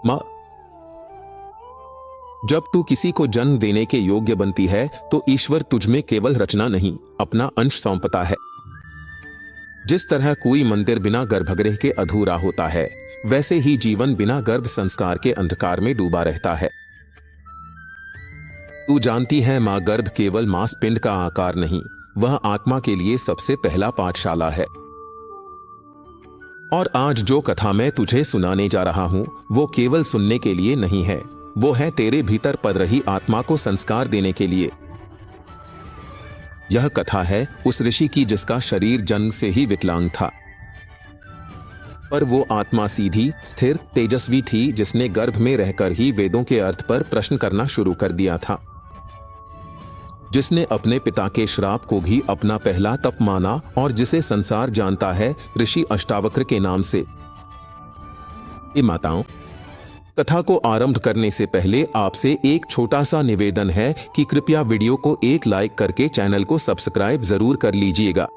माँ, जब तू किसी को जन्म देने के योग्य बनती है तो ईश्वर तुझमें केवल रचना नहीं, अपना अंश सौंपता है। जिस तरह कोई मंदिर बिना गर्भगृह के अधूरा होता है, वैसे ही जीवन बिना गर्भ संस्कार के अंधकार में डूबा रहता है। तू जानती है मां, गर्भ केवल मांस पिंड का आकार नहीं, वह आत्मा के लिए सबसे पहला पाठशाला है। और आज जो कथा मैं तुझे सुनाने जा रहा हूं, वो केवल सुनने के लिए नहीं है, वो है तेरे भीतर पल रही आत्मा को संस्कार देने के लिए। यह कथा है उस ऋषि की जिसका शरीर जन्म से ही विकलांग था, पर वो आत्मा सीधी, स्थिर, तेजस्वी थी, जिसने गर्भ में रहकर ही वेदों के अर्थ पर प्रश्न करना शुरू कर दिया था, जिसने अपने पिता के श्राप को भी अपना पहला तप माना और जिसे संसार जानता है ऋषि अष्टावक्र के नाम से। माताओं, कथा को आरंभ करने से पहले आपसे एक छोटा सा निवेदन है कि कृपया वीडियो को एक लाइक करके चैनल को सब्सक्राइब जरूर कर लीजिएगा,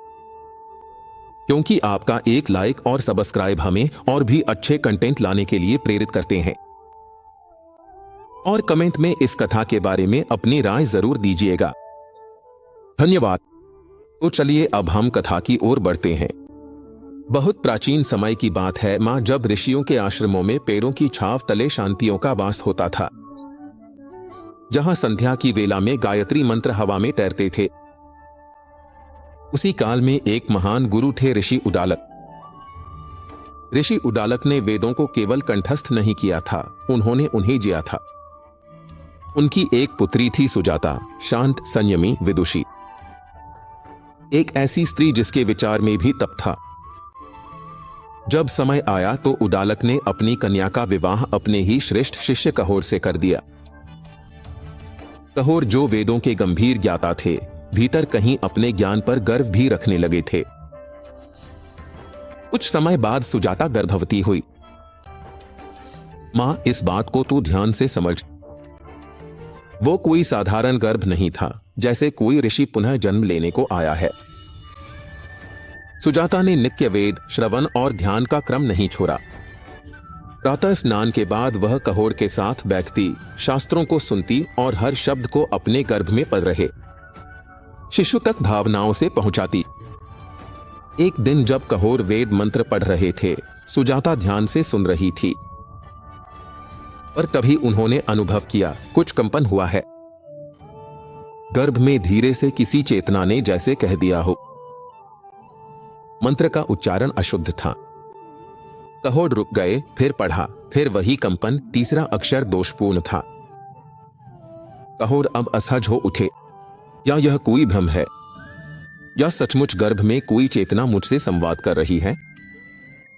क्योंकि आपका एक लाइक और सब्सक्राइब हमें और भी अच्छे कंटेंट लाने के लिए प्रेरित करते हैं। और कमेंट में इस कथा के बारे में अपनी राय जरूर दीजिएगा। धन्यवाद। तो चलिए अब हम कथा की ओर बढ़ते हैं। बहुत प्राचीन समय की बात है मां, जब ऋषियों के आश्रमों में पैरों की छाव तले शांतियों का वास होता था, जहां संध्या की वेला में गायत्री मंत्र हवा में तैरते थे। उसी काल में एक महान गुरु थे ऋषि उडालक। ऋषि उडालक ने वेदों को केवल कंठस्थ नहीं किया था, उन्होंने उन्हें जिया था। उनकी एक पुत्री थी सुजाता, शांत, संयमी, विदुषी, एक ऐसी स्त्री जिसके विचार में भी तप था। जब समय आया तो उडालक ने अपनी कन्या का विवाह अपने ही श्रेष्ठ शिष्य कहोर से कर दिया। कहोर, जो वेदों के गंभीर ज्ञाता थे, भीतर कहीं अपने ज्ञान पर गर्व भी रखने लगे थे। कुछ समय बाद सुजाता गर्भवती हुई। मां, इस बात को तू ध्यान से समझ, वो कोई साधारण गर्भ नहीं था, जैसे कोई ऋषि पुनः जन्म लेने को आया है। सुजाता ने नित्य वेद, श्रवण और ध्यान का क्रम नहीं छोड़ा। प्रातः स्नान के बाद वह कहोर के साथ बैठती, शास्त्रों को सुनती और हर शब्द को अपने गर्भ में पल रहे शिशु तक भावनाओं से पहुंचाती। एक दिन जब कहोर वेद मंत्र पढ़ रहे थे, सुजाता ध्यान से सुन रही थी, पर तभी उन्होंने अनुभव किया कुछ कंपन हुआ है। गर्भ में धीरे से किसी चेतना ने जैसे कह दिया हो। मंत्र का उच्चारण अशुद्ध था। कहोर रुक गए, फिर पढ़ा, फिर वही कंपन, तीसरा अक्षर दोषपूर्ण था। कहोर अब असहज हो उठे, या यह कोई भ्रम है, या सचमुच गर्भ में कोई चेतना मुझसे संवाद कर रही है।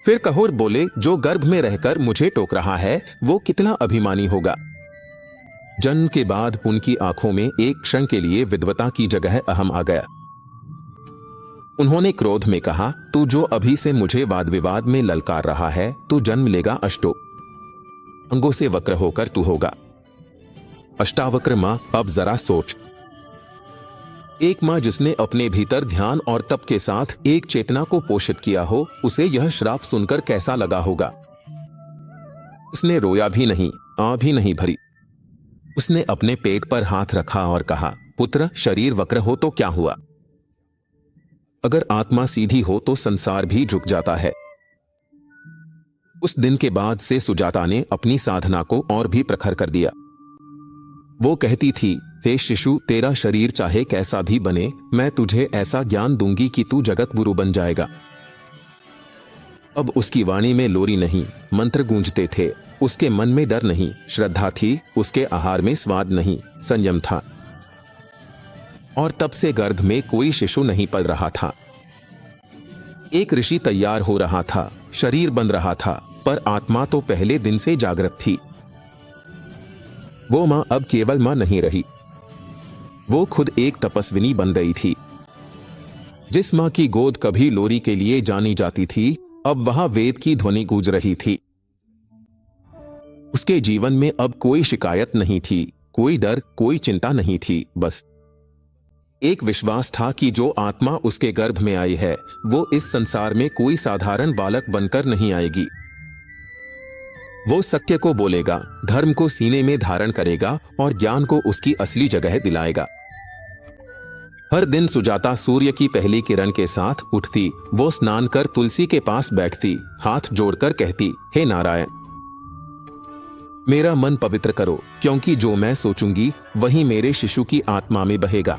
फिर कहोर बोले, जो गर्भ में रहकर मुझे टोक रहा है वो कितना अभिमानी होगा। जन्म के बाद उनकी आंखों में एक क्षण के लिए विद्वता की जगह अहम आ गया। उन्होंने क्रोध में कहा, तू जो अभी से मुझे वाद विवाद में ललकार रहा है, तू जन्म लेगा अष्टो अंगों से वक्र होकर तू होगा। अष्टावक्र मां, अब जरा सोच। एक मां जिसने अपने भीतर ध्यान और तप के साथ एक चेतना को पोषित किया हो, उसे यह श्राप सुनकर कैसा लगा होगा। उसने रोया भी नहीं, आं भी नहीं भरी। उसने अपने पेट पर हाथ रखा और कहा, पुत्र, शरीर वक्र हो तो क्या हुआ, अगर आत्मा सीधी हो तो संसार भी झुक जाता है। उस दिन के बाद से सुजाता ने अपनी साधना को और भी प्रखर कर दिया। वो कहती थी, हे शिशु, तेरा शरीर चाहे कैसा भी बने, मैं तुझे ऐसा ज्ञान दूंगी कि तू जगत गुरु बन जाएगा। अब उसकी वाणी में लोरी नहीं, मंत्र गूंजते थे। उसके मन में डर नहीं, श्रद्धा थी। उसके आहार में स्वाद नहीं, संयम था। और तब से गर्भ में कोई शिशु नहीं पल रहा था। एक ऋषि तैयार हो रहा था, शरीर बन रहा था, पर आत्मा तो पहले दिन से जागृत थी। वो मां अब केवल मां नहीं रही, वो खुद एक तपस्विनी बन गई थी। जिस मां की गोद कभी लोरी के लिए जानी जाती थी, अब वहां वेद की ध्वनि गूंज रही थी। उसके जीवन में अब कोई शिकायत नहीं थी, कोई डर, कोई चिंता नहीं थी। बस एक विश्वास था कि जो आत्मा उसके गर्भ में आई है, वो इस संसार में कोई साधारण बालक बनकर नहीं आएगी। वो सत्य को बोलेगा, धर्म को सीने में धारण करेगा और ज्ञान को उसकी असली जगह दिलाएगा। हर दिन सुजाता सूर्य की पहली किरण के साथ उठती, वो स्नान कर तुलसी के पास बैठती, हाथ जोड़कर कहती, हे नारायण, मेरा मन पवित्र करो, क्योंकि जो मैं सोचूंगी वही मेरे शिशु की आत्मा में बहेगा।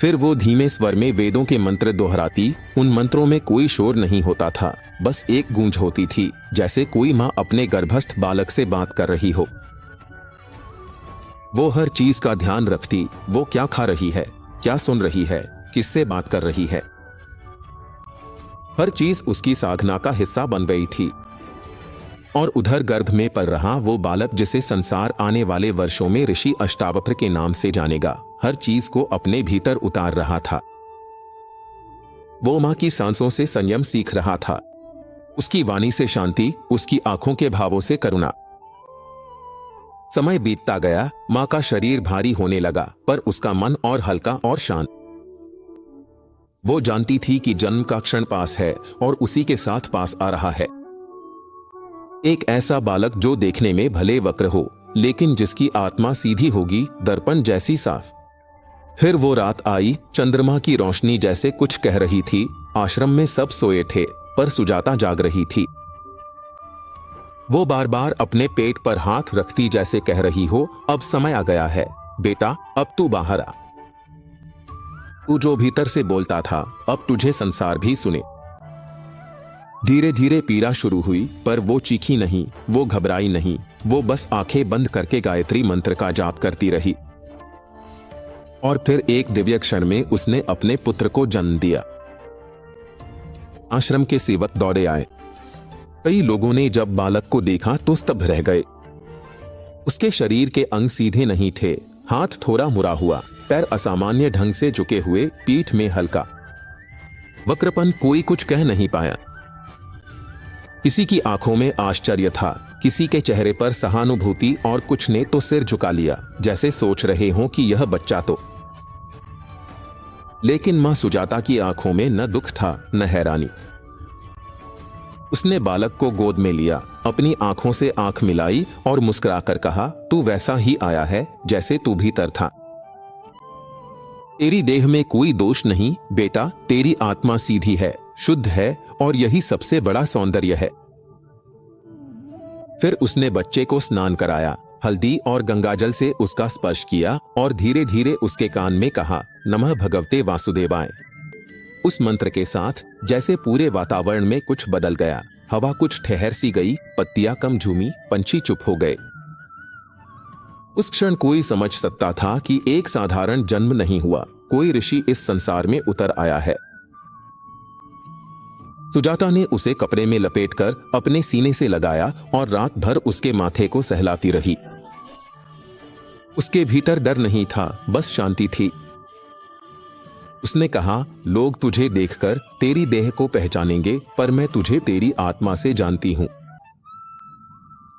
फिर वो धीमे स्वर में वेदों के मंत्र दोहराती। उन मंत्रों में कोई शोर नहीं होता था, बस एक गूंज होती थी, जैसे कोई मां अपने गर्भस्थ बालक से बात कर रही हो। वो हर चीज का ध्यान रखती, वो क्या खा रही है, क्या सुन रही है, किससे बात कर रही है। हर चीज उसकी साधना का हिस्सा बन गई थी। और उधर गर्भ में पल रहा वो बालक, जिसे संसार आने वाले वर्षों में ऋषि अष्टावक्र के नाम से जानेगा, हर चीज को अपने भीतर उतार रहा था। वो मां की सांसों से संयम सीख रहा था, उसकी वाणी से शांति, उसकी आंखों के भावों से करुणा। समय बीतता गया, मां का शरीर भारी होने लगा, पर उसका मन और हल्का और शांत। वो जानती थी कि जन्म का क्षण पास है और उसी के साथ पास आ रहा है एक ऐसा बालक जो देखने में भले वक्र हो, लेकिन जिसकी आत्मा सीधी होगी, दर्पण जैसी साफ। फिर वो रात आई, चंद्रमा की रोशनी जैसे कुछ कह रही थी। आश्रम में सब सोए थे, पर सुजाता जाग रही थी। वो बार बार अपने पेट पर हाथ रखती, जैसे कह रही हो, अब समय आ गया है बेटा, अब तू बाहर आ। तू जो भीतर से बोलता था, अब तुझे संसार भी सुने। धीरे धीरे पीड़ा शुरू हुई, पर वो चीखी नहीं, वो घबराई नहीं, वो बस आंखें बंद करके गायत्री मंत्र का जाप करती रही। और फिर एक दिव्य क्षण में उसने अपने पुत्र को जन्म दिया। आश्रम के सेवक दौड़े आए। कई लोगों ने जब बालक को देखा तो स्तब्ध रह गए। उसके शरीर के अंग सीधे नहीं थे, हाथ थोड़ा मुड़ा हुआ, पैर असामान्य ढंग से झुके हुए, पीठ में हल्का वक्रपन। कोई कुछ कह नहीं पाया। किसी की आंखों में आश्चर्य था, किसी के चेहरे पर सहानुभूति, और कुछ ने तो सिर झुका लिया, जैसे सोच रहे हों कि यह बच्चा तो। लेकिन मां सुजाता की आंखों में न दुख था न हैरानी। उसने बालक को गोद में लिया, अपनी आंखों से आंख मिलाई और मुस्कुराकर कहा, तू वैसा ही आया है जैसे तू भीतर था। तेरी देह में कोई दोष नहीं बेटा, तेरी आत्मा सीधी है, शुद्ध है, और यही सबसे बड़ा सौंदर्य है। फिर उसने बच्चे को स्नान कराया, हल्दी और गंगाजल से उसका स्पर्श किया और धीरे धीरे उसके कान में कहा, नमः भगवते वासुदेवाय। उस मंत्र के साथ जैसे पूरे वातावरण में कुछ बदल गया। हवा कुछ ठहर सी गई, पत्तियां कम झूमी, पंछी चुप हो गए। उस क्षण कोई समझ सकता था कि एक साधारण जन्म नहीं हुआ, कोई ऋषि इस संसार में उतर आया है। सुजाता ने उसे कपड़े में लपेटकर अपने सीने से लगाया और रात भर उसके माथे को सहलाती रही। उसके भीतर डर नहीं था, बस शांति थी। उसने कहा, लोग तुझे देखकर तेरी देह को पहचानेंगे, पर मैं तुझे तेरी आत्मा से जानती हूं।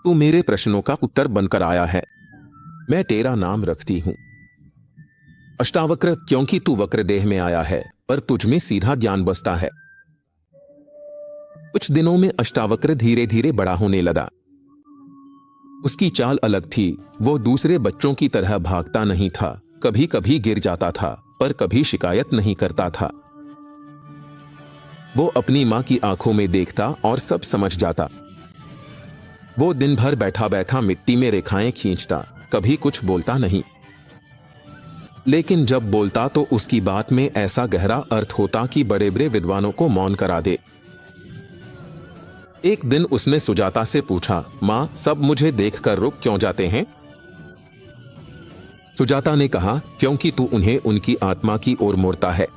तू मेरे प्रश्नों का उत्तर बनकर आया है। मैं तेरा नाम रखती हूं अष्टावक्र, क्योंकि तू वक्र देह में आया है, पर तुझ में सीधा ज्ञान बसता है। कुछ दिनों में अष्टावक्र धीरे धीरे बड़ा होने लगा। उसकी चाल अलग थी, वो दूसरे बच्चों की तरह भागता नहीं था, कभी कभी गिर जाता था, पर कभी शिकायत नहीं करता था। वो अपनी मां की आंखों में देखता और सब समझ जाता। वो दिन भर बैठा बैठा मिट्टी में रेखाएं खींचता, कभी कुछ बोलता नहीं। लेकिन जब बोलता तो उसकी बात में ऐसा गहरा अर्थ होता कि बड़े बड़े विद्वानों को मौन करा दे। एक दिन उसने सुजाता से पूछा, मां, सब मुझे देखकर रुक क्यों जाते हैं? सुजाता ने कहा, क्योंकि तू उन्हें उनकी आत्मा की ओर मोड़ता है।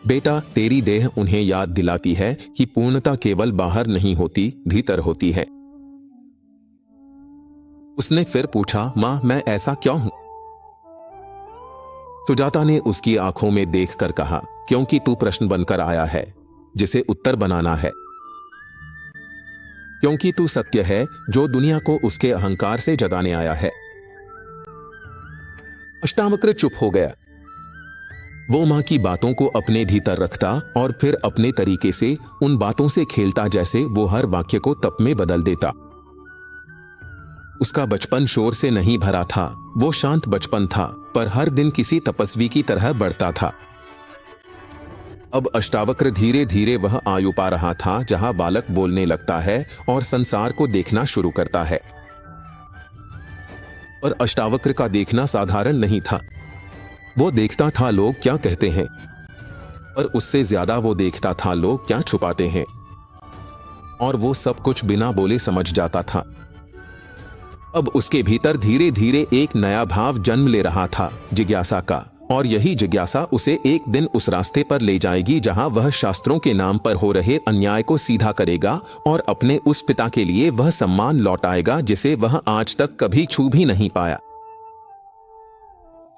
बेटा, तेरी देह उन्हें याद दिलाती है कि पूर्णता केवल बाहर नहीं होती, भीतर होती है। उसने फिर पूछा, मां, मैं ऐसा क्यों हूं? सुजाता ने उसकी आंखों में देखकर कहा, क्योंकि तू प्रश्न बनकर आया है जिसे उत्तर बनाना है। क्योंकि तू सत्य है जो दुनिया को उसके अहंकार से जगाने आया है। अष्टावक्र चुप हो गया। वो माँ की बातों को अपने भीतर रखता और फिर अपने तरीके से उन बातों से खेलता, जैसे वो हर वाक्य को तप में बदल देता। उसका बचपन शोर से नहीं भरा था, वो शांत बचपन था, पर हर दिन किसी तपस्वी की तरह बढ़ता था। अब अष्टावक्र धीरे धीरे वह आयु पा रहा था जहां बालक बोलने लगता है और संसार को देखना शुरू करता है। पर अष्टावक्र का देखना साधारण नहीं था। वो देखता था लोग क्या कहते हैं, पर उससे ज्यादा वो देखता था लोग क्या छुपाते हैं, और वो सब कुछ बिना बोले समझ जाता था। अब उसके भीतर धीरे धीरे एक नया भाव जन्म ले रहा था, जिज्ञासा का, और यही जिज्ञासा उसे एक दिन उस रास्ते पर ले जाएगी जहां वह शास्त्रों के नाम पर हो रहे अन्याय को सीधा करेगा और अपने उस पिता के लिए वह सम्मान लौटाएगा जिसे वह आज तक कभी छू भी नहीं पाया।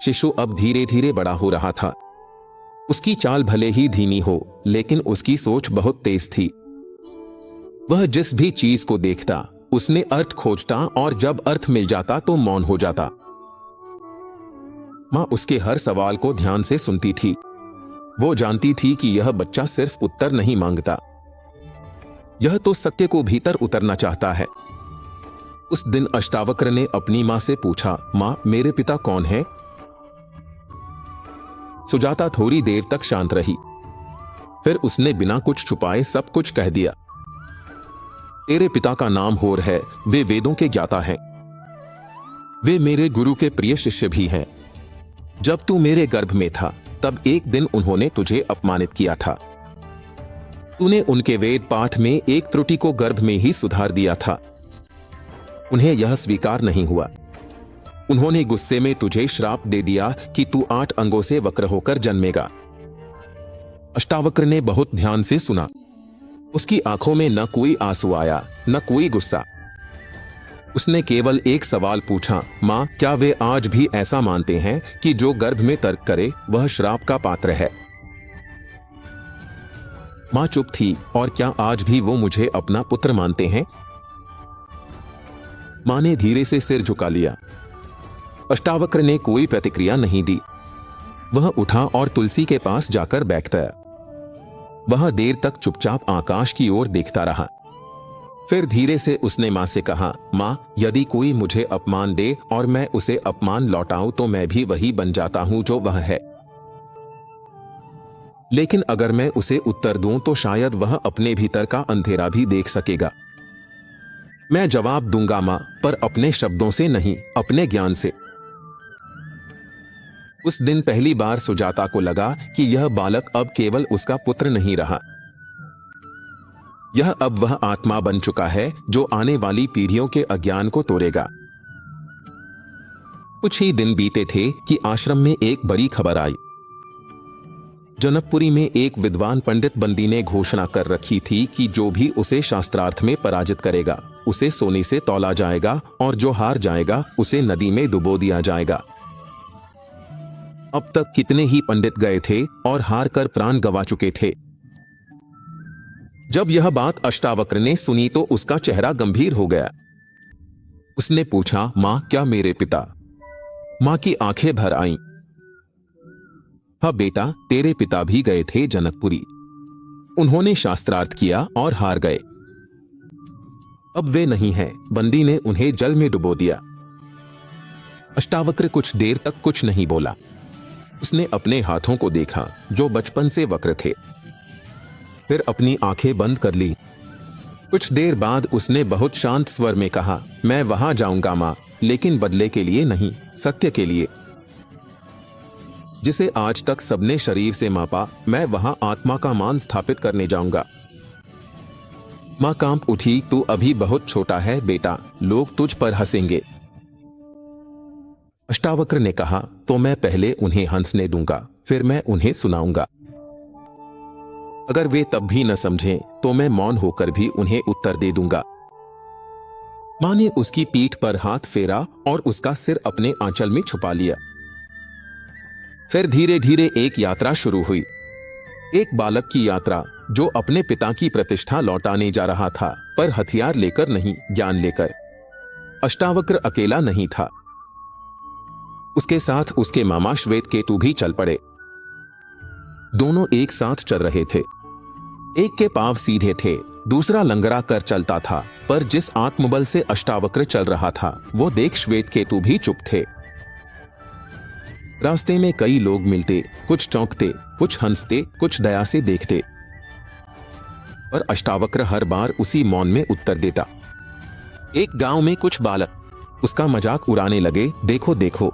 शिशु अब धीरे धीरे बड़ा हो रहा था। उसकी चाल भले ही धीमी हो, लेकिन उसकी सोच बहुत तेज थी। वह जिस भी चीज को देखता उसने अर्थ खोजता, और जब अर्थ मिल जाता तो मौन हो जाता। मां उसके हर सवाल को ध्यान से सुनती थी। वो जानती थी कि यह बच्चा सिर्फ उत्तर नहीं मांगता, यह तो सत्य को भीतर उतरना चाहता है। उस दिन अष्टावक्र ने अपनी मां से पूछा, मां, मेरे पिता कौन है? सुजाता थोड़ी देर तक शांत रही, फिर उसने बिना कुछ छुपाए सब कुछ कह दिया। तेरे पिता का नाम होर है, वे वेदों के ज्ञाता हैं। वे मेरे गुरु के प्रिय शिष्य भी हैं। जब तू मेरे गर्भ में था तब एक दिन उन्होंने तुझे अपमानित किया था। तूने उनके वेद पाठ में एक त्रुटि को गर्भ में ही सुधार दिया था। उन्हें यह स्वीकार नहीं हुआ। उन्होंने गुस्से में तुझे श्राप दे दिया कि तू 8 अंगों से वक्र होकर जन्मेगा। अष्टावक्र ने बहुत ध्यान से सुना। उसकी आंखों में न कोई आंसू आया, न कोई गुस्सा। उसने केवल एक सवाल पूछा, मां, क्या वे आज भी ऐसा मानते हैं कि जो गर्भ में तर्क करे वह श्राप का पात्र है? मां चुप थी। और क्या आज भी वो मुझे अपना पुत्र मानते हैं? मां ने धीरे से सिर झुका लिया। अष्टावक्र ने कोई प्रतिक्रिया नहीं दी। वह उठा और तुलसी के पास जाकर बैठ गया। वह देर तक चुपचाप आकाश की ओर देखता रहा। फिर धीरे से उसने मां से कहा, मां, यदि कोई मुझे अपमान दे और मैं उसे अपमान लौटाऊं तो मैं भी वही बन जाता हूं जो वह है। लेकिन अगर मैं उसे उत्तर दूं तो शायद वह अपने भीतर का अंधेरा भी देख सकेगा। मैं जवाब दूंगा मां, पर अपने शब्दों से नहीं, अपने ज्ञान से। उस दिन पहली बार सुजाता को लगा कि यह बालक अब केवल उसका पुत्र नहीं रहा। यह अब वह आत्मा बन चुका है जो आने वाली पीढ़ियों के अज्ञान को तोड़ेगा। कुछ ही दिन बीते थे कि आश्रम में एक बड़ी खबर आई। जनकपुरी में एक विद्वान पंडित बंदी ने घोषणा कर रखी थी कि जो भी उसे शास्त्रार्थ में पराजित करेगा उसे सोने से तौला जाएगा, और जो हार जाएगा उसे नदी में डुबो दिया जाएगा। अब तक कितने ही पंडित गए थे और हार कर प्राण गंवा चुके थे। जब यह बात अष्टावक्र ने सुनी तो उसका चेहरा गंभीर हो गया। उसने पूछा, मां, क्या मेरे पिता? मां की आंखें भर आईं। हाँ बेटा, तेरे पिता भी गए थे जनकपुरी। उन्होंने शास्त्रार्थ किया और हार गए। अब वे नहीं हैं। बंदी ने उन्हें जल में डुबो दिया। अष्टावक्र कुछ देर तक कुछ नहीं बोला। उसने अपने हाथों को देखा जो बचपन से वक्र थे, फिर अपनी आंखें बंद कर ली। कुछ देर बाद उसने बहुत शांत स्वर में कहा, मैं वहां जाऊंगा मां, लेकिन बदले के लिए नहीं, सत्य के लिए। जिसे आज तक सबने शरीर से मापा, मैं वहां आत्मा का मान स्थापित करने जाऊंगा। मां कांप उठी, तू अभी बहुत छोटा है बेटा, लोग तुझ पर हंसेंगे। अष्टावक्र ने कहा, तो मैं पहले उन्हें हंसने दूंगा, फिर मैं उन्हें सुनाऊंगा। अगर वे तब भी न समझें तो मैं मौन होकर भी उन्हें उत्तर दे दूंगा। मां ने उसकी पीठ पर हाथ फेरा और उसका सिर अपने आंचल में छुपा लिया। फिर धीरे धीरे एक यात्रा शुरू हुई। एक बालक की यात्रा जो अपने पिता की प्रतिष्ठा लौटाने जा रहा था, पर हथियार लेकर नहीं, ज्ञान लेकर। अष्टावक्र अकेला नहीं था। उसके साथ उसके मामा श्वेतकेतु भी चल पड़े। दोनों एक साथ चल रहे थे। एक के पांव सीधे थे, दूसरा लंगड़ा कर चलता था, पर जिस आत्मबल से अष्टावक्र चल रहा था वो देख श्वेतकेतु भी चुप थे। रास्ते में कई लोग मिलते, कुछ चौंकते, कुछ हंसते, कुछ दया से देखते, पर अष्टावक्र हर बार उसी मौन में उत्तर देता। एक गांव में कुछ बालक उसका मजाक उड़ाने लगे। देखो देखो,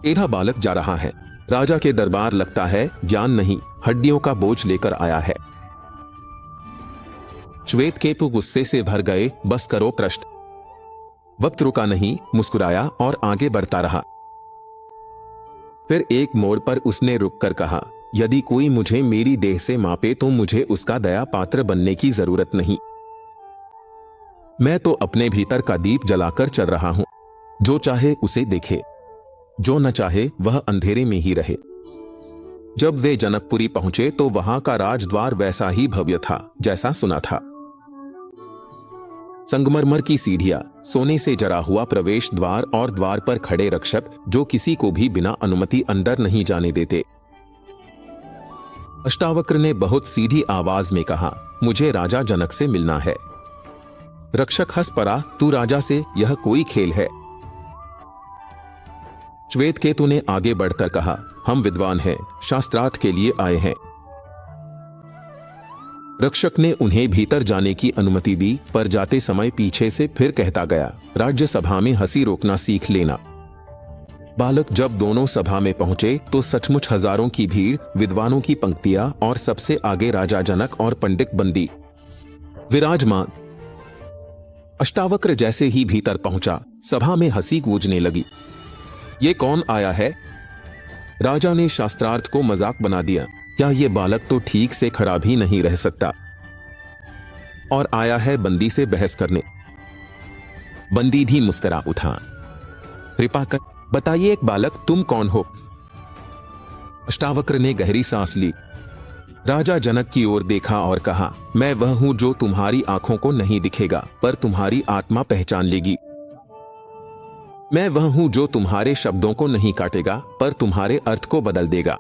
टेढ़ा बालक जा रहा है, राजा के दरबार लगता है, ज्ञान नहीं हड्डियों का बोझ लेकर आया है। श्वेतकेतु गुस्से से भर गए। बस करो कृष्ण। वक्त रुका नहीं, मुस्कुराया और आगे बढ़ता रहा। फिर एक मोड़ पर उसने रुककर कहा, यदि कोई मुझे मेरी देह से मापे तो मुझे उसका दया पात्र बनने की जरूरत नहीं। मैं तो अपने भीतर का दीप जलाकर चल रहा हूं। जो चाहे उसे देखे, जो न चाहे वह अंधेरे में ही रहे। जब वे जनकपुरी पहुंचे तो वहां का राजद्वार वैसा ही भव्य था जैसा सुना था। संगमरमर की सीढ़ियां, सोने से जरा हुआ प्रवेश द्वार और द्वार पर खड़े रक्षक जो किसी को भी बिना अनुमति अंदर नहीं जाने देते। अष्टावक्र ने बहुत सीधी आवाज में कहा, मुझे राजा जनक से मिलना है। रक्षक हंस पड़ा, तू राजा से, यह कोई खेल है। श्वेतकेतु ने आगे बढ़कर कहा, हम विद्वान हैं, शास्त्रार्थ के लिए आए हैं। रक्षक ने उन्हें भीतर जाने की अनुमति दी, पर जाते समय पीछे से फिर कहता गया, राज्यसभा में हंसी रोकना सीख लेना। बालक जब दोनों सभा में पहुंचे तो सचमुच हजारों की भीड़, विद्वानों की पंक्तियां और सबसे आगे राजा जनक और पंडित बंदी विराजमान। अष्टावक्र जैसे ही भीतर पहुंचा, सभा में हंसी गूंजने लगी। ये कौन आया है? राजा ने शास्त्रार्थ को मजाक बना दिया। क्या ये बालक तो ठीक से खड़ा भी नहीं रह सकता और आया है बंदी से बहस करने। बंदी भी मुस्कुरा उठा। कृपा कर बताइए एक बालक, तुम कौन हो? अष्टावक्र ने गहरी सांस ली। राजा जनक की ओर देखा और कहा, मैं वह हूं जो तुम्हारी आंखों को नहीं दिखेगा पर तुम्हारी आत्मा पहचान लेगी। मैं वह हूं जो तुम्हारे शब्दों को नहीं काटेगा पर तुम्हारे अर्थ को बदल देगा।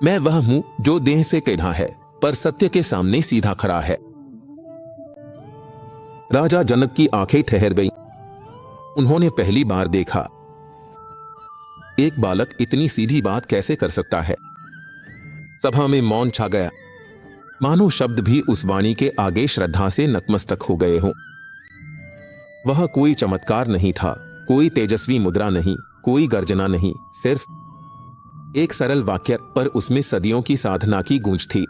मैं वह हूं जो देह से टेढ़ा है पर सत्य के सामने सीधा खड़ा है। राजा जनक की आंखें ठहर गईं। उन्होंने पहली बार देखा, एक बालक इतनी सीधी बात कैसे कर सकता है। सभा में मौन छा गया, मानो शब्द भी उस वाणी के आगे श्रद्धा से नतमस्तक हो गए हों। वह कोई चमत्कार नहीं था, कोई तेजस्वी मुद्रा नहीं, कोई गर्जना नहीं, सिर्फ एक सरल वाक्य, पर उसमें सदियों की साधना की गूंज थी।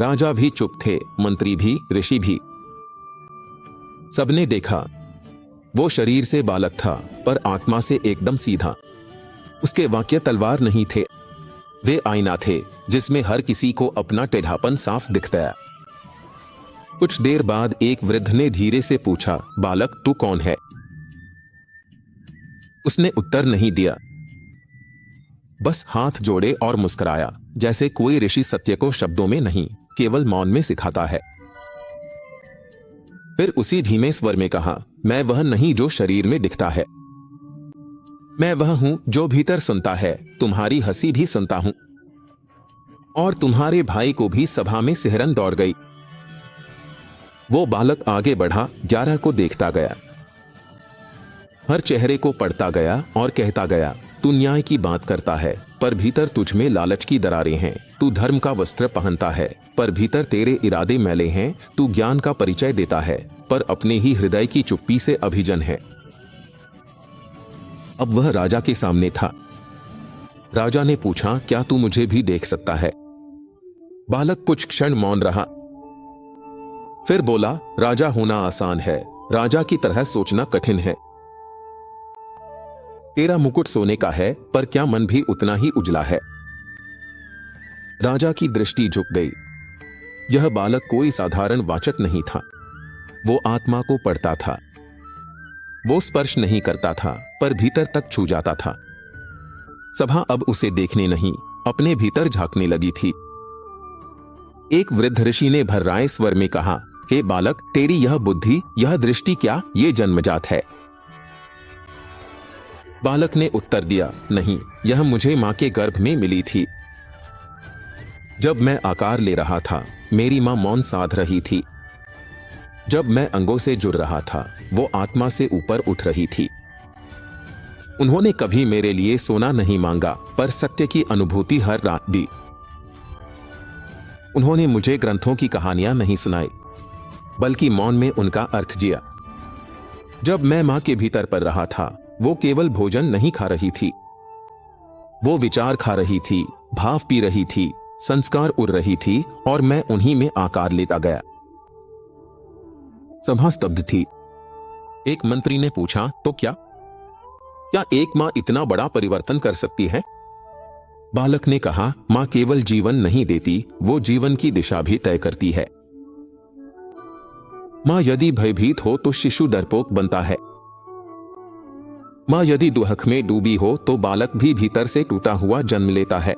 राजा भी चुप थे, मंत्री भी, ऋषि भी। सबने देखा, वो शरीर से बालक था पर आत्मा से एकदम सीधा। उसके वाक्य तलवार नहीं थे, वे आईना थे जिसमें हर किसी को अपना टेढ़ापन साफ दिखता है। कुछ देर बाद एक वृद्ध ने धीरे से पूछा, बालक तू कौन है? उसने उत्तर नहीं दिया, बस हाथ जोड़े और मुस्कुराया, जैसे कोई ऋषि सत्य को शब्दों में नहीं केवल मौन में सिखाता है। फिर उसी धीमे स्वर में कहा, मैं वह नहीं जो शरीर में दिखता है, मैं वह हूं जो भीतर सुनता है। तुम्हारी हंसी भी सुनता हूं। और तुम्हारे भाई को भी सभा में सिहरन दौड़ गई। वो बालक आगे बढ़ा, 11 को देखता गया, हर चेहरे को पढ़ता गया और कहता गया, तू न्याय की बात करता है पर भीतर तुझ में लालच की दरारें हैं। तू धर्म का वस्त्र पहनता है पर भीतर तेरे इरादे मैले हैं। तू ज्ञान का परिचय देता है पर अपने ही हृदय की चुप्पी से अभिजन है। अब वह राजा के सामने था। राजा ने पूछा, क्या तू मुझे भी देख सकता है? बालक कुछ क्षण मौन रहा, फिर बोला, राजा होना आसान है, राजा की तरह सोचना कठिन है। तेरा मुकुट सोने का है पर क्या मन भी उतना ही उजला है? राजा की दृष्टि झुक गई। यह बालक कोई साधारण वाचक नहीं था, वो आत्मा को पढ़ता था। वो स्पर्श नहीं करता था पर भीतर तक छू जाता था। सभा अब उसे देखने नहीं, अपने भीतर झांकने लगी थी। एक वृद्ध ऋषि ने भर्राए स्वर में कहा, हे बालक, तेरी यह बुद्धि, यह दृष्टि क्या ये जन्मजात है? बालक ने उत्तर दिया, नहीं, यह मुझे माँ के गर्भ में मिली थी। जब मैं आकार ले रहा था, मेरी माँ मौन साध रही थी। जब मैं अंगों से जुड़ रहा था, वो आत्मा से ऊपर उठ रही थी। उन्होंने कभी मेरे लिए सोना नहीं मांगा, पर सत्य की अनुभूति हर रात दी। उन्होंने मुझे ग्रंथों की कहानियां नहीं सुनाई, बल्कि मौन में उनका अर्थ जिया। जब मैं मां के भीतर पड़ रहा था, वो केवल भोजन नहीं खा रही थी, वो विचार खा रही थी, भाव पी रही थी, संस्कार उड़ रही थी, और मैं उन्हीं में आकार लेता गया। सभा स्तब्ध थी। एक मंत्री ने पूछा, तो क्या एक मां इतना बड़ा परिवर्तन कर सकती है? बालक ने कहा, मां केवल जीवन नहीं देती, वो जीवन की दिशा भी तय करती है। मां यदि भयभीत हो तो शिशु डरपोक बनता है। मां यदि दुहक में डूबी हो तो बालक भी भीतर से टूटा हुआ जन्म लेता है।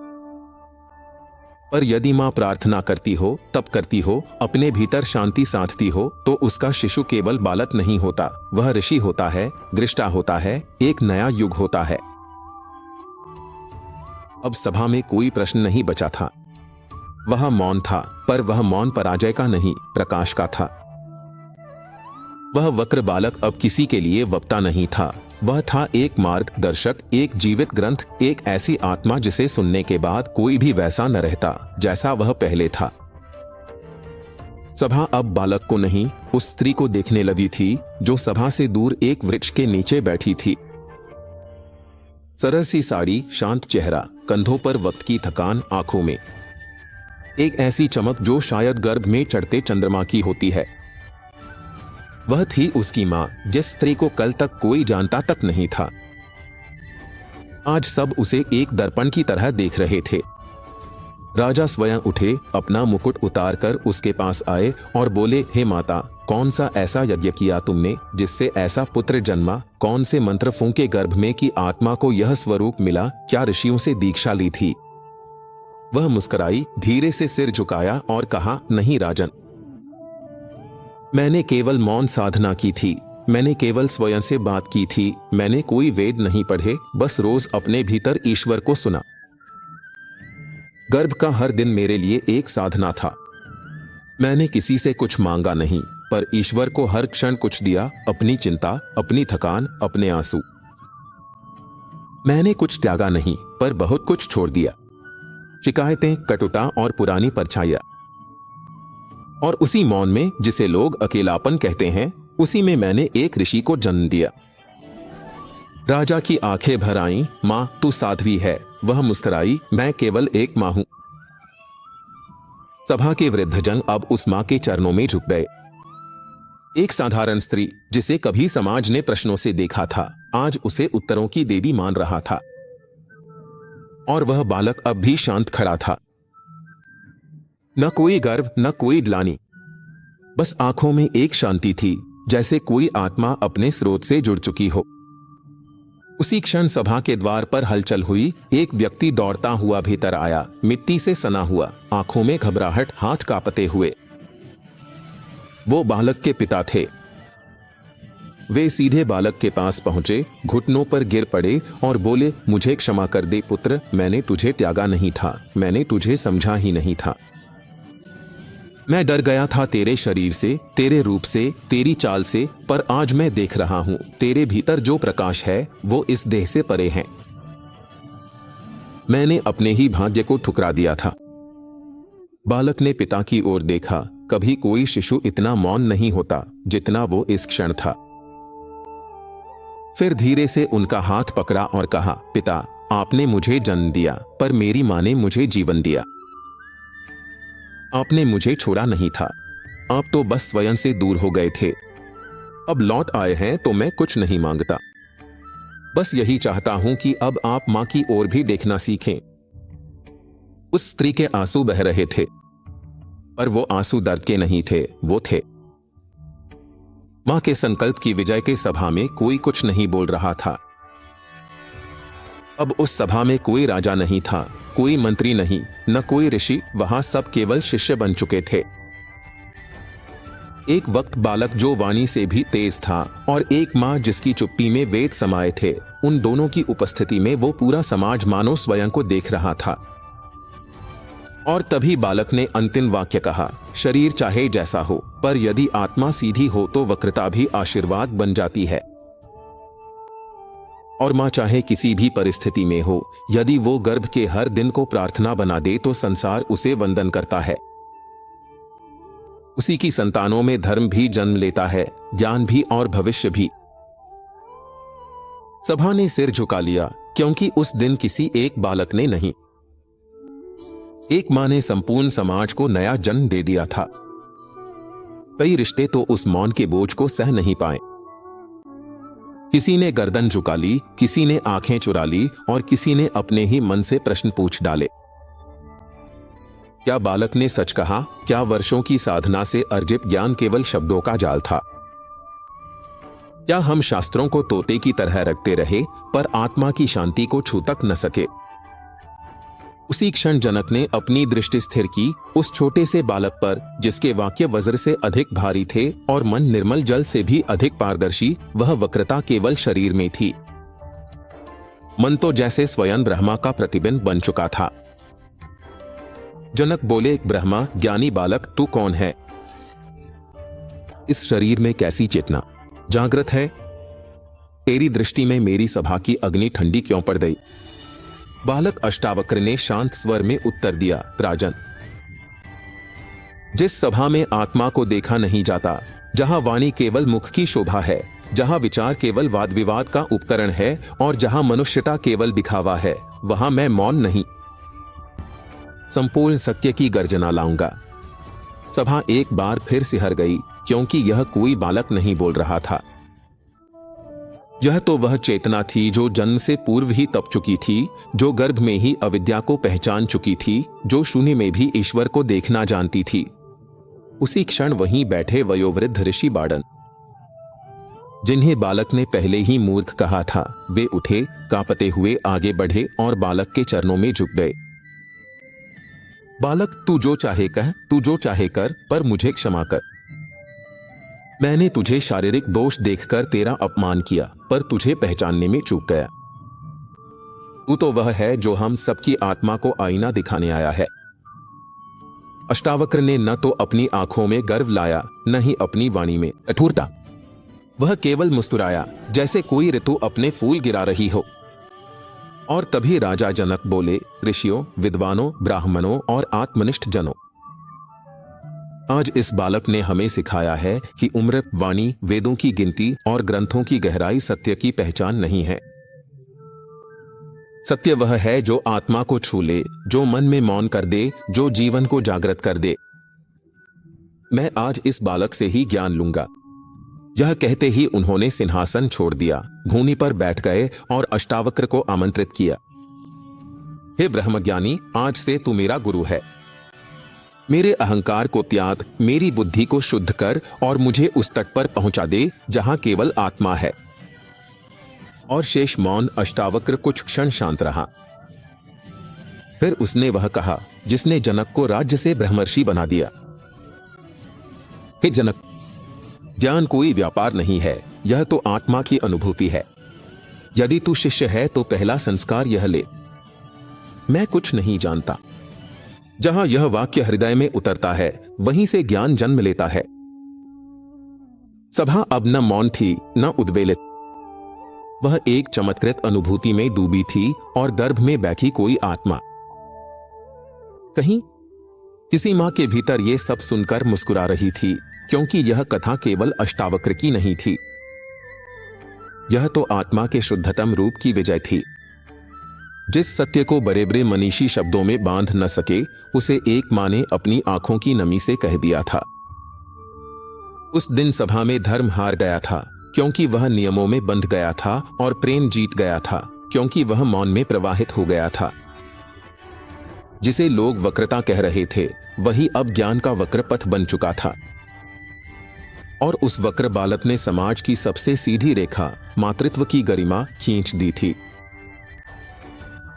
पर यदि मां प्रार्थना करती हो, तप करती हो, अपने भीतर शांति साधती हो, तो उसका शिशु केवल बालक नहीं होता, वह ऋषि होता है, दृष्टा होता है, एक नया युग होता है। अब सभा में कोई प्रश्न नहीं बचा था। वह मौन था, पर वह मौन पराजय का नहीं, प्रकाश का था। वह वक्र बालक अब किसी के लिए वक्ता नहीं था, वह था एक मार्गदर्शक, एक जीवित ग्रंथ, एक ऐसी आत्मा जिसे सुनने के बाद कोई भी वैसा न रहता जैसा वह पहले था। सभा अब बालक को नहीं, उस स्त्री को देखने लगी थी जो सभा से दूर एक वृक्ष के नीचे बैठी थी। सरल सी साड़ी, शांत चेहरा, कंधों पर वक्त की थकान, आंखों में एक ऐसी चमक जो शायद गर्भ में चढ़ते चंद्रमा की होती है। वह थी उसकी मां, जिस स्त्री को कल तक कोई जानता तक नहीं था। आज सब उसे एक दर्पण की तरह देख रहे थे। राजा स्वयं उठे, अपना मुकुट उतारकर उसके पास आए और बोले, हे माता, कौन सा ऐसा यज्ञ किया तुमने जिससे ऐसा पुत्र जन्मा? कौन से मंत्र फूंके गर्भ में कि आत्मा को यह स्वरूप मिला? क्या ऋषियों से दीक्षा ली थी? वह मुस्कुराई, धीरे से सिर झुकाया और कहा, नहीं राजन, मैंने केवल मौन साधना की थी, मैंने केवल स्वयं से बात की थी, मैंने कोई वेद नहीं पढ़े, बस रोज अपने भीतर ईश्वर को सुना। गर्भ का हर दिन मेरे लिए एक साधना था। मैंने किसी से कुछ मांगा नहीं, पर ईश्वर को हर क्षण कुछ दिया, अपनी चिंता, अपनी थकान, अपने आंसू। मैंने कुछ त्यागा नहीं, पर बहुत कुछ छोड़ दिया, शिकायतें, कटुता और पुरानी परछाइयां। और उसी मौन में, जिसे लोग अकेलापन कहते हैं, उसी में मैंने एक ऋषि को जन्म दिया। राजा की आंखें भर आईं, मां तू साध्वी है। वह मुस्कुराई, मैं केवल एक मां हूं। सभा के वृद्धजन अब उस मां के चरणों में झुक गए। एक साधारण स्त्री, जिसे कभी समाज ने प्रश्नों से देखा था, आज उसे उत्तरों की देवी मान रहा था। और वह बालक अब भी शांत खड़ा था। न कोई गर्व, न कोई ग्लानि, बस आंखों में एक शांति थी, जैसे कोई आत्मा अपने स्रोत से जुड़ चुकी हो। उसी क्षण सभा के द्वार पर हलचल हुई। एक व्यक्ति दौड़ता हुआ भीतर आया, मिट्टी से सना हुआ, आंखों में घबराहट, हाथ कांपते हुए। वो बालक के पिता थे। वे सीधे बालक के पास पहुंचे, घुटनों पर गिर पड़े और बोले, मुझे क्षमा कर दे पुत्र, मैंने तुझे त्यागा नहीं था, मैंने तुझे समझा ही नहीं था। मैं डर गया था तेरे शरीर से, तेरे रूप से, तेरी चाल से, पर आज मैं देख रहा हूं, तेरे भीतर जो प्रकाश है वो इस देह से परे है। मैंने अपने ही भाग्य को ठुकरा दिया था। बालक ने पिता की ओर देखा। कभी कोई शिशु इतना मौन नहीं होता जितना वो इस क्षण था। फिर धीरे से उनका हाथ पकड़ा और कहा, पिता, आपने मुझे जन्म दिया, पर मेरी मां ने मुझे जीवन दिया। आपने मुझे छोड़ा नहीं था, आप तो बस स्वयं से दूर हो गए थे। अब लौट आए हैं तो मैं कुछ नहीं मांगता, बस यही चाहता हूं कि अब आप मां की ओर भी देखना सीखें। उस स्त्री के आंसू बह रहे थे, पर वो आंसू दर्द के नहीं थे, वो थे मां के संकल्प की विजय के। सभा में कोई कुछ नहीं बोल रहा था। अब उस सभा में कोई राजा नहीं था, कोई मंत्री नहीं, न कोई ऋषि। वहां सब केवल शिष्य बन चुके थे। एक वक्त बालक जो वाणी से भी तेज था और एक माँ जिसकी चुप्पी में वेद समाये थे, उन दोनों की उपस्थिति में वो पूरा समाज मानो स्वयं को देख रहा था। और तभी बालक ने अंतिम वाक्य कहा, शरीर चाहे जैसा हो, पर यदि आत्मा सीधी हो तो वक्रता भी आशीर्वाद बन जाती है। और माँ चाहे किसी भी परिस्थिति में हो, यदि वो गर्भ के हर दिन को प्रार्थना बना दे तो संसार उसे वंदन करता है। उसी की संतानों में धर्म भी जन्म लेता है, ज्ञान भी और भविष्य भी। सभा ने सिर झुका लिया, क्योंकि उस दिन किसी एक बालक ने नहीं, एक मां ने संपूर्ण समाज को नया जन्म दे दिया था। कई रिश्ते तो उस मौन के बोझ को सह नहीं पाए। किसी ने गर्दन झुका ली, किसी ने आंखें चुरा ली और किसी ने अपने ही मन से प्रश्न पूछ डाले। क्या बालक ने सच कहा? क्या वर्षों की साधना से अर्जित ज्ञान केवल शब्दों का जाल था? क्या हम शास्त्रों को तोते की तरह रखते रहे पर आत्मा की शांति को छू तक न सके? उसी क्षण जनक ने अपनी दृष्टि स्थिर की उस छोटे से बालक पर, जिसके वाक्य वज्र से अधिक भारी थे और मन निर्मल जल से भी अधिक पारदर्शी। वह वक्रता केवल शरीर में थी। मन तो जैसे स्वयं ब्रह्मा का प्रतिबिंब बन चुका था। जनक बोले, ब्रह्मा, ज्ञानी बालक, तू कौन है? इस शरीर में कैसी चेतना जागृत है? तेरी दृष्टि में मेरी सभा की अग्नि ठंडी क्यों पड़ गई? बालक अष्टावक्र ने शांत स्वर में उत्तर दिया, राजन, जिस सभा में आत्मा को देखा नहीं जाता, जहां वाणी केवल मुख की शोभा है, जहां विचार केवल वाद विवाद का उपकरण है और जहां मनुष्यता केवल दिखावा है, वहां मैं मौन नहीं, संपूर्ण सत्य की गर्जना लाऊंगा। सभा एक बार फिर सिहर गई, क्योंकि यह कोई बालक नहीं बोल रहा था। यह तो वह चेतना थी जो जन्म से पूर्व ही तप चुकी थी, जो गर्भ में ही अविद्या को पहचान चुकी थी, जो शून्य में भी ईश्वर को देखना जानती थी। उसी क्षण वहीं बैठे वयोवृद्ध ऋषि बाड़न, जिन्हें बालक ने पहले ही मूर्ख कहा था, वे उठे, कांपते हुए आगे बढ़े और बालक के चरणों में झुक गए। बालक, तू जो चाहे कह, तू जो चाहे कर, पर मुझे क्षमा कर। मैंने तुझे शारीरिक दोष देखकर तेरा अपमान किया, पर तुझे पहचानने में चूक गया। तू तो वह है जो हम सबकी आत्मा को आईना दिखाने आया है। अष्टावक्र ने न तो अपनी आंखों में गर्व लाया, न ही अपनी वाणी में कठोरता। वह केवल मुस्कुराया, जैसे कोई ऋतु अपने फूल गिरा रही हो। और तभी राजा जनक बोले, ऋषियों, विद्वानों, ब्राह्मणों और आत्मनिष्ठ जनों, आज इस बालक ने हमें सिखाया है कि उम्र, वाणी, वेदों की गिनती और ग्रंथों की गहराई सत्य की पहचान नहीं है। सत्य वह है जो आत्मा को छू ले, जो मन में मौन कर दे, जो जीवन को जागृत कर दे। मैं आज इस बालक से ही ज्ञान लूंगा। यह कहते ही उन्होंने सिंहासन छोड़ दिया, भूमि पर बैठ गए और अष्टावक्र को आमंत्रित किया। हे ब्रह्मज्ञानी, आज से तू मेरा गुरु है। मेरे अहंकार को त्याग, मेरी बुद्धि को शुद्ध कर और मुझे उस तट पर पहुंचा दे जहां केवल आत्मा है। और शेष मौन। अष्टावक्र कुछ क्षण शांत रहा। फिर उसने वह कहा जिसने जनक को राज्य से ब्रह्मर्षि बना दिया। हे जनक, ज्ञान कोई व्यापार नहीं है, यह तो आत्मा की अनुभूति है। यदि तू शिष्य है तो पहला संस्कार यह ले, मैं कुछ नहीं जानता। जहां यह वाक्य हृदय में उतरता है, वहीं से ज्ञान जन्म लेता है। सभा अब न मौन थी, न उद्वेलित। वह एक चमत्कृत अनुभूति में डूबी थी और गर्भ में बैठी कोई आत्मा कहीं किसी मां के भीतर ये सब सुनकर मुस्कुरा रही थी, क्योंकि यह कथा केवल अष्टावक्र की नहीं थी। यह तो आत्मा के शुद्धतम रूप की विजय थी। जिस सत्य को बड़े बड़े मनीषी शब्दों में बांध न सके, उसे एक मां ने अपनी आंखों की नमी से कह दिया था। उस दिन सभा में धर्म हार गया था, क्योंकि वह नियमों में बंध गया था, और प्रेम जीत गया था, क्योंकि वह मौन में प्रवाहित हो गया था। जिसे लोग वक्रता कह रहे थे, वही अब ज्ञान का वक्र पथ बन चुका था। और उस वक्र बालक ने समाज की सबसे सीधी रेखा, मातृत्व की गरिमा खींच दी थी।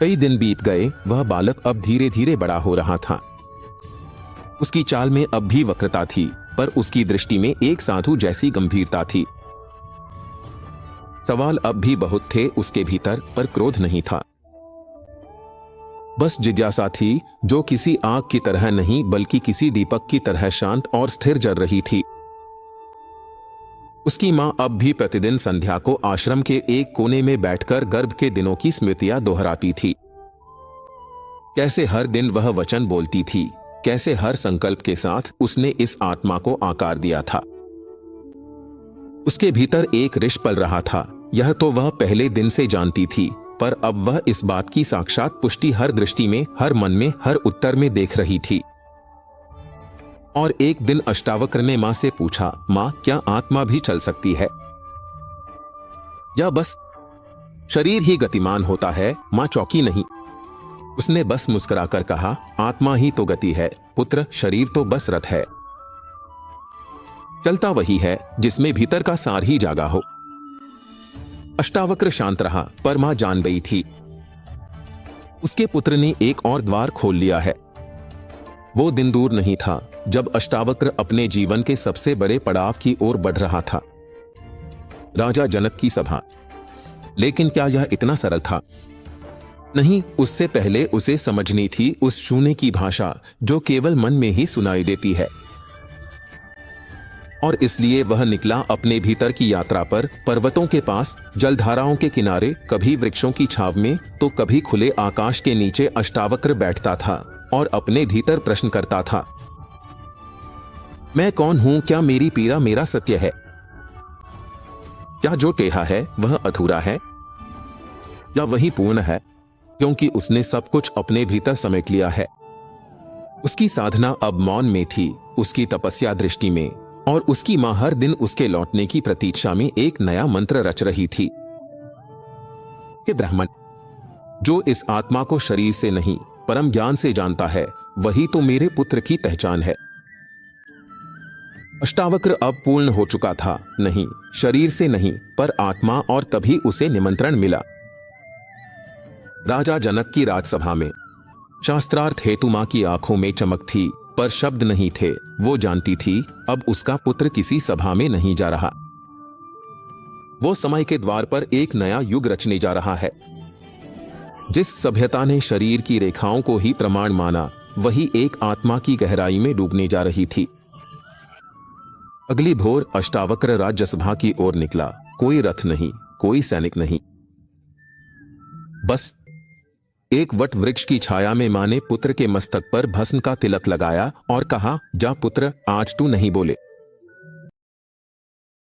कई दिन बीत गए, वह बालक अब धीरे धीरे बड़ा हो रहा था। उसकी चाल में अब भी वक्रता थी, पर उसकी दृष्टि में एक साधु जैसी गंभीरता थी। सवाल अब भी बहुत थे उसके भीतर, पर क्रोध नहीं था। बस जिज्ञासा थी, जो किसी आग की तरह नहीं बल्कि किसी दीपक की तरह शांत और स्थिर जल रही थी। उसकी मां अब भी प्रतिदिन संध्या को आश्रम के एक कोने में बैठकर गर्भ के दिनों की स्मृतियां दोहराती थी। कैसे हर दिन वह वचन बोलती थी, कैसे हर संकल्प के साथ उसने इस आत्मा को आकार दिया था। उसके भीतर एक ऋष पल रहा था, यह तो वह पहले दिन से जानती थी, पर अब वह इस बात की साक्षात पुष्टि हर दृष्टि में, हर मन में, हर उत्तर में देख रही थी। और एक दिन अष्टावक्र ने मां से पूछा, मां, क्या आत्मा भी चल सकती है या बस शरीर ही गतिमान होता है? मां चौंकी नहीं। उसने बस मुस्कुराकर कहा, आत्मा ही तो गति है पुत्र, शरीर तो बस रथ है। चलता वही है जिसमें भीतर का सार ही जागा हो। अष्टावक्र शांत रहा, पर मां जान गई थी उसके पुत्र ने एक और द्वार खोल लिया है। वो दिन दूर नहीं था जब अष्टावक्र अपने जीवन के सबसे बड़े पड़ाव की ओर बढ़ रहा था, राजा जनक की सभा। लेकिन क्या यह इतना सरल था? नहीं, उससे पहले उसे समझनी थी उस शून्य की भाषा जो केवल मन में ही सुनाई देती है। और इसलिए वह निकला अपने भीतर की यात्रा पर, पर्वतों के पास, जलधाराओं के किनारे, कभी वृक्षों की छाव में तो कभी खुले आकाश के नीचे अष्टावक्र बैठता था और अपने भीतर प्रश्न करता था, मैं कौन हूं? क्या मेरी पीड़ा मेरा सत्य है? क्या जो टेढ़ा है वह अधूरा है या वही पूर्ण है? क्योंकि उसने सब कुछ अपने भीतर समेट लिया है। उसकी साधना अब मौन में थी, उसकी तपस्या दृष्टि में, और उसकी मां हर दिन उसके लौटने की प्रतीक्षा में एक नया मंत्र रच रही थी। हे ब्राह्मण, जो इस आत्मा को शरीर से नहीं परम ज्ञान से जानता है, वही तो मेरे पुत्र की पहचान है। अष्टावक्र अब पूर्ण हो चुका था, नहीं शरीर से नहीं पर आत्मा, और तभी उसे निमंत्रण मिला। राजा जनक की राजसभा में शास्त्रार्थ हेतु मां की आंखों में चमक थी, पर शब्द नहीं थे। वो जानती थी अब उसका पुत्र किसी सभा में नहीं जा रहा, वो समय के द्वार पर एक नया युग रचने जा रहा है। जिस सभ्यता ने शरीर की रेखाओं को ही प्रमाण माना, वही एक आत्मा की गहराई में डूबने जा रही थी। अगली भोर अष्टावक्र राज्यसभा की ओर निकला। कोई रथ नहीं, कोई सैनिक नहीं, बस एक वट वृक्ष की छाया में मां ने पुत्र के मस्तक पर भस्म का तिलक लगाया और कहा, जा पुत्र, आज तू नहीं बोले।